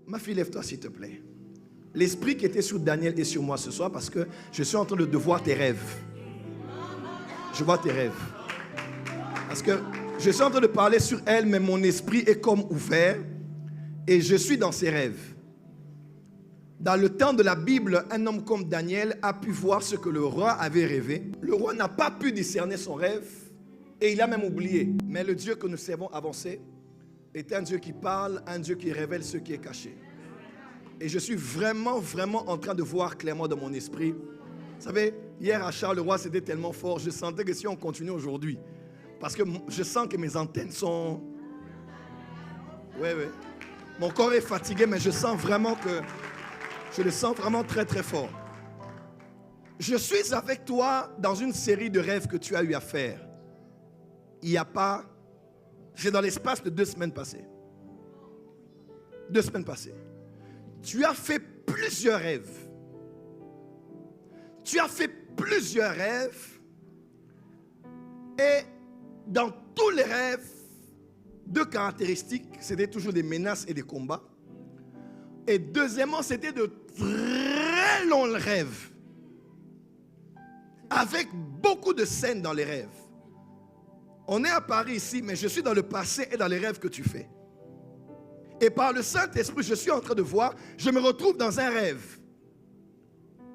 Ma fille, lève-toi s'il te plaît. L'esprit qui était sur Daniel est sur moi ce soir parce que je suis en train de voir tes rêves. Je vois tes rêves. Parce que je suis en train de parler sur elle, mais mon esprit est comme ouvert et je suis dans ses rêves. Dans le temps de la Bible, un homme comme Daniel a pu voir ce que le roi avait rêvé. Le roi n'a pas pu discerner son rêve et il a même oublié. Mais le Dieu que nous servons avancé est un Dieu qui parle, un Dieu qui révèle ce qui est caché. Et je suis vraiment en train de voir clairement dans mon esprit. Vous savez, hier à Charleroi, c'était tellement fort. Je sentais que si on continue aujourd'hui, parce que je sens que mes antennes sont... Oui. Mon corps est fatigué, mais je sens vraiment que... Je le sens vraiment très fort. Je suis avec toi dans une série de rêves que tu as eu à faire. Il n'y a pas... C'est dans l'espace de 2 semaines passées. 2 semaines passées. Tu as fait plusieurs rêves. Tu as fait plusieurs rêves. Et dans tous les rêves, 2 caractéristiques, c'était toujours des menaces et des combats. Et deuxièmement, c'était de très longs rêves. Avec beaucoup de scènes dans les rêves. On est à Paris ici, mais je suis dans le passé et dans les rêves que tu fais. Et par le Saint-Esprit, je suis en train de voir, je me retrouve dans un rêve.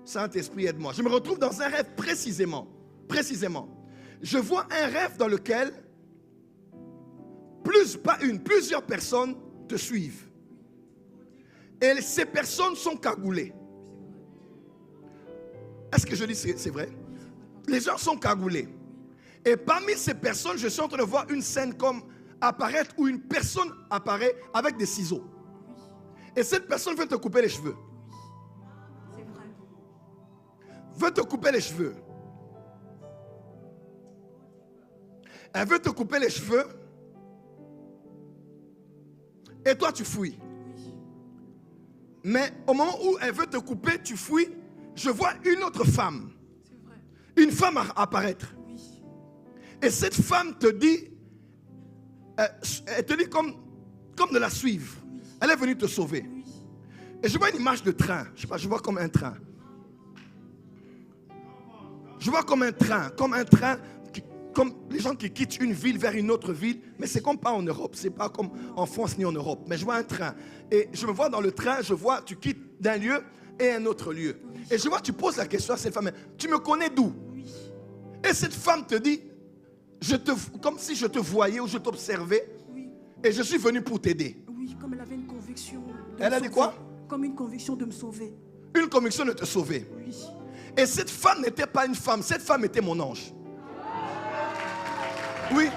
Saint-Esprit, aide-moi. Je me retrouve dans un rêve précisément. Je vois un rêve dans lequel plusieurs personnes te suivent. Et ces personnes sont cagoulées. Est-ce que je dis c'est vrai? Les gens sont cagoulés. Et parmi ces personnes, je suis en train de voir une scène comme apparaître où une personne apparaît avec des ciseaux. Et cette personne veut te couper les cheveux. C'est vrai. Veut te couper les cheveux. Elle veut te couper les cheveux. Et toi, tu fouilles. Mais au moment où elle veut te couper, tu fouilles. Je vois une autre femme. C'est vrai. Une femme apparaître. Oui. Et cette femme te dit, elle te dit comme de la suivre. Oui. Elle est venue te sauver. Oui. Et je vois une image de train. Je sais pas, je vois comme un train. Je vois comme un train, comme les gens qui quittent une ville vers une autre ville, mais c'est comme pas en Europe, c'est pas comme en France ni en Europe. Mais je vois un train. Et je me vois dans le train, je vois, tu quittes d'un lieu et un autre lieu. Et je vois, tu poses la question à cette femme, tu me connais d'où? Oui. Et cette femme te dit, comme si je te voyais ou je t'observais, Oui. et je suis venu pour t'aider. Oui, comme elle avait une conviction. Elle a dit quoi? Comme une conviction de me sauver. Une conviction de te sauver. Oui. Et cette femme n'était pas une femme, cette femme était mon ange. Oui.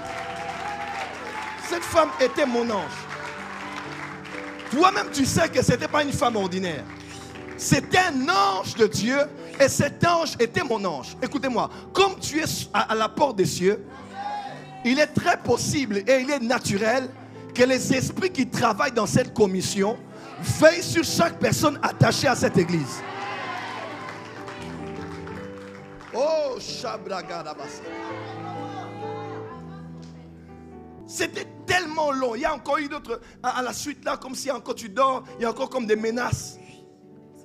Cette femme était mon ange. Toi-même, tu sais que ce n'était pas une femme ordinaire. C'était un ange de Dieu et cet ange était mon ange. Écoutez-moi, comme tu es à la porte des cieux, il est très possible et il est naturel que les esprits qui travaillent dans cette commission veillent sur chaque personne attachée à cette église. Oh, Shabragadabasa. C'était tellement long. Il y a encore eu d'autres à la suite là, comme si encore tu dors, il y a encore comme des menaces.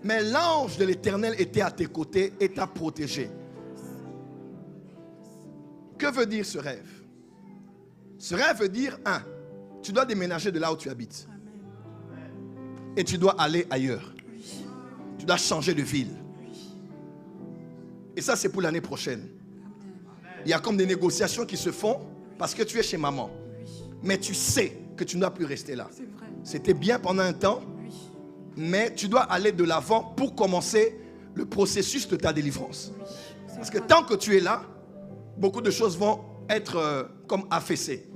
Mais l'ange de l'Éternel était à tes côtés et t'a protégé. Que veut dire ce rêve? Ce rêve veut dire, tu dois déménager de là où tu habites. Amen. Et tu dois aller ailleurs. Oui. Tu dois changer de ville. Oui. Et ça, c'est pour l'année prochaine. Il y a comme des négociations qui se font parce que tu es chez maman. Oui. Mais tu sais que tu ne dois plus rester là. C'est vrai. C'était bien pendant un temps, Oui. mais tu dois aller de l'avant pour commencer le processus de ta délivrance. Oui. Parce que tant que tu es là, beaucoup de choses vont être comme affaissées.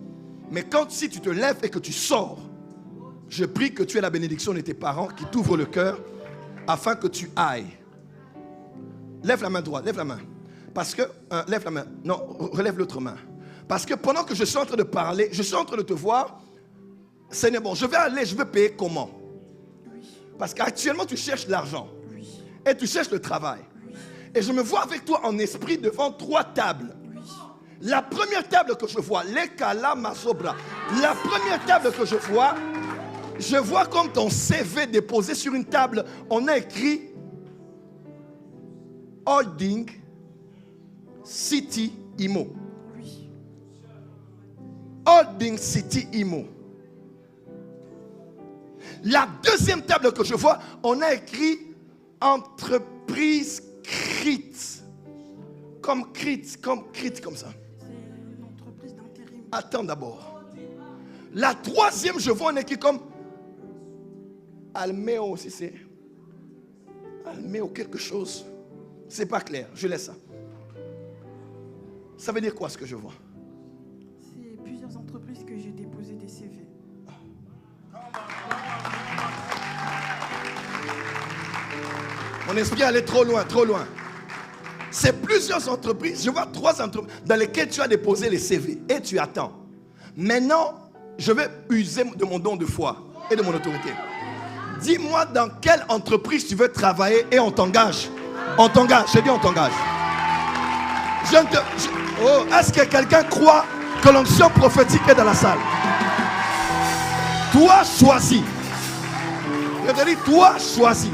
Mais si tu te lèves et que tu sors, je prie que tu aies la bénédiction de tes parents qui t'ouvrent le cœur afin que tu ailles. Lève la main droite, lève la main. Parce que, lève la main, non, relève l'autre main. Parce que pendant que je suis en train de parler, je suis en train de te voir, Seigneur, bon, je vais aller, je vais payer comment? Oui. Parce qu'actuellement, tu cherches l'argent. Oui. Et tu cherches le travail. Oui. Et je me vois avec toi en esprit devant 3 tables. Oui. La première table que je vois, les Kala Masobra. La première table que je vois, Je vois comme ton CV déposé sur une table. On a écrit Holding City Imo. Oui. Holding City Imo. La deuxième table que je vois, on a écrit entreprise CRIT. Comme CRIT, comme ça. C'est une entreprise d'intérim. Attends d'abord. La troisième, je vois, on a écrit comme Almeo aussi, c'est Almeo quelque chose. C'est pas clair, je laisse ça. Ça veut dire quoi ce que je vois? C'est plusieurs entreprises que j'ai déposé des CV. Mon esprit allait trop loin, trop loin. C'est plusieurs entreprises, je vois 3 entreprises dans lesquelles tu as déposé les CV et tu attends. Maintenant, je vais user de mon don de foi et de mon autorité. Dis-moi dans quelle entreprise tu veux travailler et on t'engage. On t'engage, je dis on t'engage. Est-ce que quelqu'un croit que l'onction prophétique est dans la salle? Toi choisis. Je te dis, toi choisis.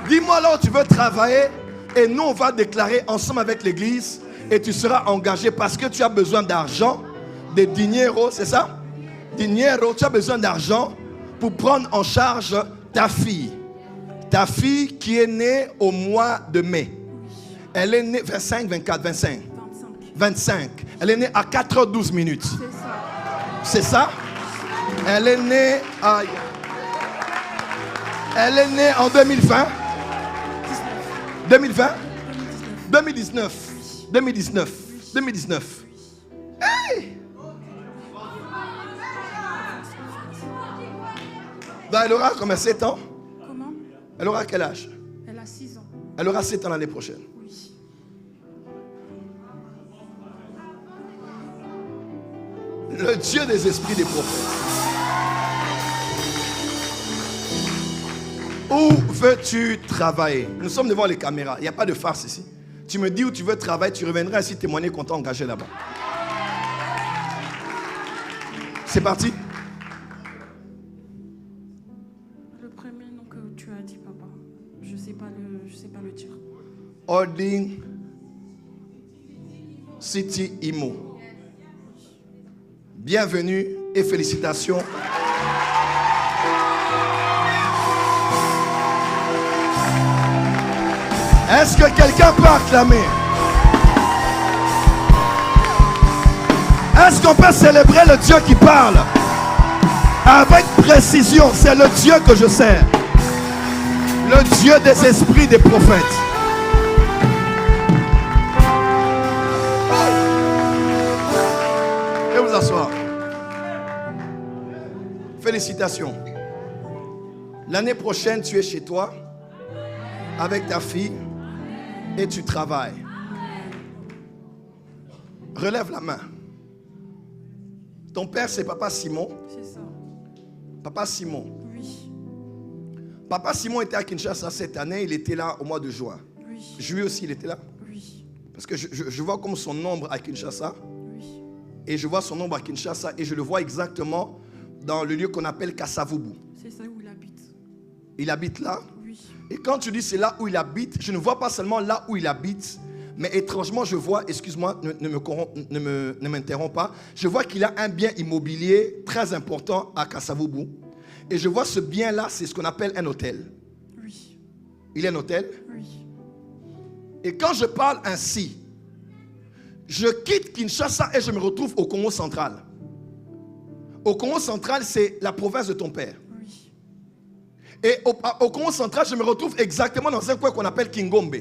Dis-moi là où tu veux travailler et nous on va déclarer ensemble avec l'église et tu seras engagé parce que tu as besoin d'argent, de dinero, c'est ça? Dinero, tu as besoin d'argent pour prendre en charge ta fille. Ta fille qui est née au mois de mai. Elle est née 25, 24, 25. 25. Elle est née à 4h12 minutes. C'est ça. C'est ça? Elle est née à... Elle est née en 2020. 2020? 2019. 2019. 2019. Hey! Donc elle aura combien, 7 ans? Comment? Elle aura quel âge? Elle a 6 ans. Elle aura 7 ans l'année prochaine. Oui. Le Dieu des esprits des prophètes. Où veux-tu travailler? Nous sommes devant les caméras. Il n'y a pas de farce ici. Tu me dis où tu veux travailler, tu reviendras ici témoigner qu'on t'a engagé là-bas. C'est parti? Le premier nom que tu as dit, papa, je sais pas le dire. Holding City Imo. Bienvenue et félicitations. Est-ce que quelqu'un peut acclamer? Est-ce qu'on peut célébrer le Dieu qui parle? Avec précision, c'est le Dieu que je sers. Le Dieu des esprits des prophètes. Et vous asseoir. Félicitations. L'année prochaine, tu es chez toi avec ta fille et tu travailles. Relève la main. Ton père, c'est Papa Simon. C'est ça. Papa Simon. Oui. Papa Simon était à Kinshasa cette année. Il était là au mois de juin. Oui. Juillet aussi, il était là. Oui. Parce que je vois comme son nombre à Kinshasa. Oui. Et je vois son nombre à Kinshasa. Et je le vois exactement dans le lieu qu'on appelle Kasavubu. C'est ça où il habite. Il habite là. Oui. Et quand tu dis c'est là où il habite, je ne vois pas seulement là où il habite, mais étrangement je vois, excuse-moi, ne m'interromps pas, je vois qu'il a un bien immobilier très important à Kasavubu. Et je vois ce bien-là, c'est ce qu'on appelle un hôtel. Oui. Il est un hôtel. Oui. Et quand je parle ainsi, je quitte Kinshasa et je me retrouve au Congo central. Au Congo central, c'est la province de ton père. Oui. Et au Congo central, je me retrouve exactement dans un coin qu'on appelle Kingombe.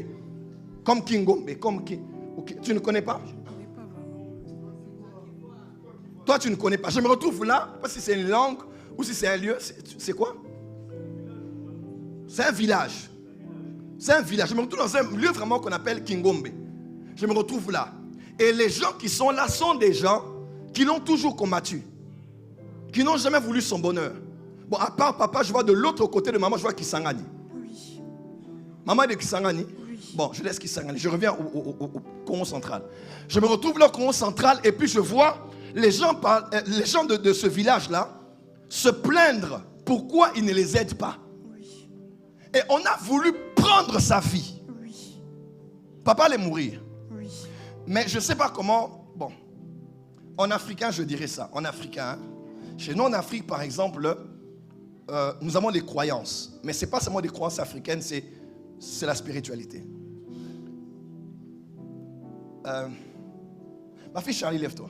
Comme Kingombe, comme qui. Okay. Tu ne connais pas? Je ne connais pas vraiment. Toi, tu ne connais pas. Je me retrouve là, pas si c'est une langue ou si c'est un lieu. C'est quoi? C'est un village. C'est un village. Je me retrouve dans un lieu vraiment qu'on appelle Kingombe. Je me retrouve là. Et les gens qui sont là sont des gens qui l'ont toujours combattu. Qui n'ont jamais voulu son bonheur. Bon, à part papa, je vois de l'autre côté de maman, je vois Kisangani. Oui. Maman est de Kisangani. Oui. Bon, je laisse Kisangani. Je reviens au Congo central. Je me retrouve là au Congo central et puis je vois les gens de ce village-là se plaindre pourquoi il ne les aide pas? Oui. Et on a voulu prendre sa vie. Oui. Papa allait mourir. Oui. Mais je ne sais pas comment. Bon, en africain, je dirais ça. En africain, hein. Chez nous en Afrique, par exemple, nous avons des croyances. Mais ce n'est pas seulement des croyances africaines, c'est la spiritualité. Ma fille Charlie, lève-toi.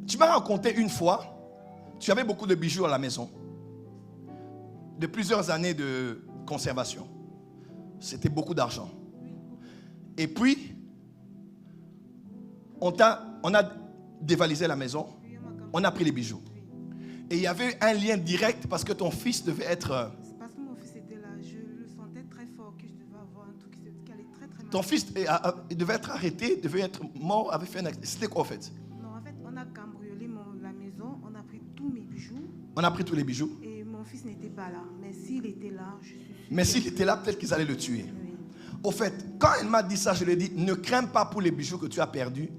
Tu m'as raconté une fois, tu avais beaucoup de bijoux à la maison. De plusieurs années de conservation. C'était beaucoup d'argent. Et puis, on a dévalisé la maison. On a pris les bijoux. Et il y avait un lien direct parce que ton fils devait être... C'est parce que mon fils était là. Je le sentais très fort que je devais avoir un truc qui allait très très mal. Ton fils il devait être arrêté, devait être mort, avait fait un accident. C'était quoi en fait? Non, en fait, on a cambriolé la maison. On a pris tous mes bijoux. On a pris tous les bijoux. Et mon fils n'était pas là. Mais s'il était là, je suis sûre. Mais s'il était là, peut-être qu'ils allaient le tuer. Oui. Au fait, quand elle m'a dit ça, je lui ai dit, ne crains pas pour les bijoux que tu as perdus,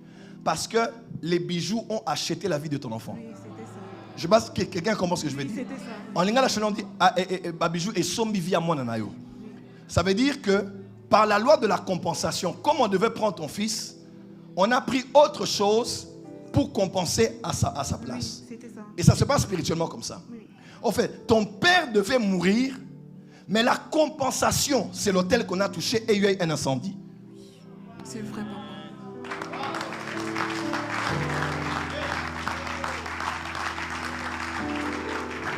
parce que les bijoux ont acheté la vie de ton enfant. Oui, c'était ça. Je pense que quelqu'un comprend ce que je veux Oui, dire. c'était ça. En lingala, on dit, bijou et sombi via mon anayo. Ça veut dire que par la loi de la compensation, comme on devait prendre ton fils, on a pris autre chose pour compenser à sa place. Oui, c'était ça. Et ça se passe spirituellement comme ça. Oui. En fait, ton père devait mourir, mais la compensation, c'est l'hôtel qu'on a touché et il y a eu un incendie. C'est vrai, papa.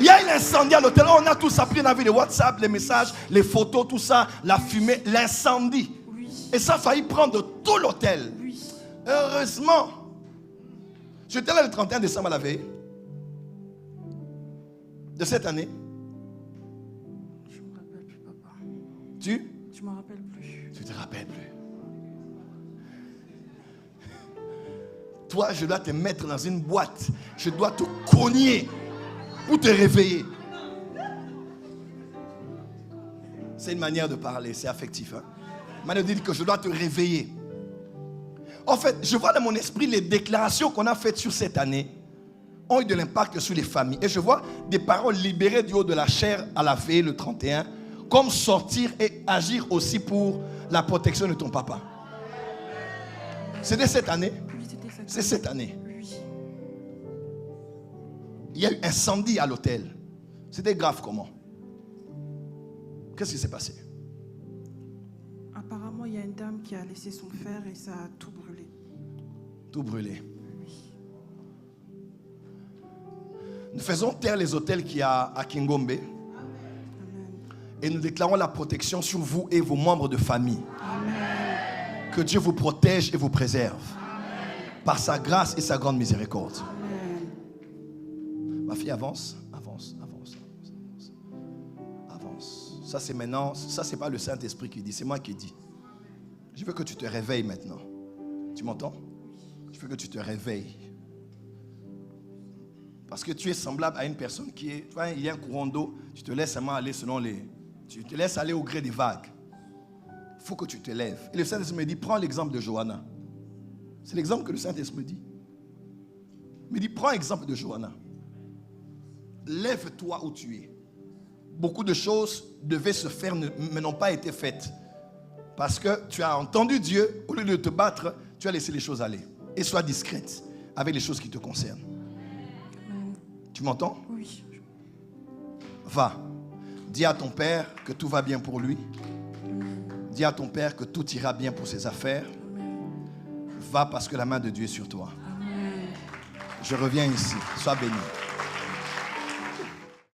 Il y a eu l'incendie à l'hôtel. On a tous appris, on a vu les WhatsApp, les messages, les photos, tout ça, la fumée, l'incendie. Oui. Et ça a failli prendre tout l'hôtel. Oui. Heureusement, j'étais là le 31 décembre à la veille de cette année. Je me rappelle plus, papa. Tu me rappelle plus. te rappelles plus. Toi, je dois te mettre dans une boîte. Je dois te cogner pour te réveiller. C'est une manière de parler, c'est affectif. Hein? Une manière de dire que je dois te réveiller. En fait, je vois dans mon esprit les déclarations qu'on a faites sur cette année ont eu de l'impact sur les familles. Et je vois des paroles libérées du haut de la chair à la veille, le 31, comme sortir et agir aussi pour la protection de ton papa. C'était cette année? Oui, c'était cette année. C'est cette année. Oui. Il y a eu incendie à l'hôtel. C'était grave comment? Qu'est-ce qui s'est passé? Apparemment, il y a une dame qui a laissé son fer et ça a tout brûlé. Tout brûlé. Nous faisons taire les hôtels qu'il y a à Kingombe. Amen. Et nous déclarons la protection sur vous et vos membres de famille. Amen. Que Dieu vous protège et vous préserve. Amen. Par sa grâce et sa grande miséricorde. Amen. Ma fille, avance, avance, avance, avance, avance. Ça c'est maintenant, ça c'est pas le Saint-Esprit qui dit, c'est moi qui dis. Je veux que tu te réveilles maintenant. Tu m'entends? Je veux que tu te réveilles. Parce que tu es semblable à une personne qui est, tu vois, il y a un courant d'eau, tu te laisses seulement aller selon tu te laisses aller au gré des vagues. Il faut que tu te lèves. Et le Saint-Esprit me dit, prends l'exemple de Johanna. C'est l'exemple que le Saint-Esprit me dit. Il me dit, prends l'exemple de Johanna. Lève-toi où tu es. Beaucoup de choses devaient se faire, mais n'ont pas été faites. Parce que tu as entendu Dieu, au lieu de te battre, tu as laissé les choses aller. Et sois discrète avec les choses qui te concernent. Amen. Tu m'entends? Oui. Va. Dis à ton père que tout va bien pour lui. Dis à ton père que tout ira bien pour ses affaires. Amen. Va parce que la main de Dieu est sur toi. Amen. Je reviens ici. Sois béni.